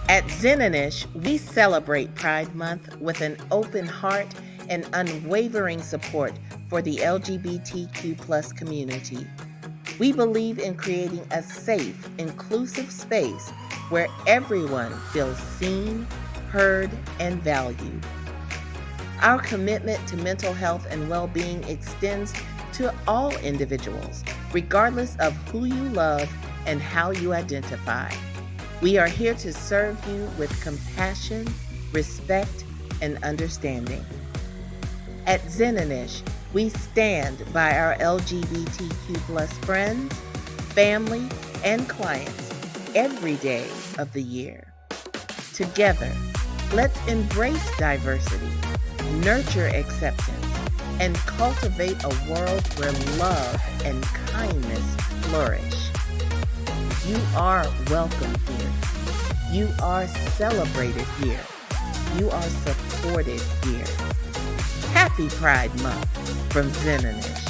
At Zen'n'ish, we celebrate Pride Month with an open heart and unwavering support for the LGBTQ community. We believe in creating a safe, inclusive space where everyone feels seen, heard, and valued. Our commitment to mental health and well-being extends to all individuals, regardless of who you love and how you identify. We are here to serve you with compassion, respect, and understanding. At Zen'n'ish, we stand by our LGBTQ friends, family, and clients every day of the year. Together, let's embrace diversity, nurture acceptance, and cultivate a world where love and kindness flourish. You are welcome here. You are celebrated here. You are supported here. Happy Pride Month from Zen'n'ish.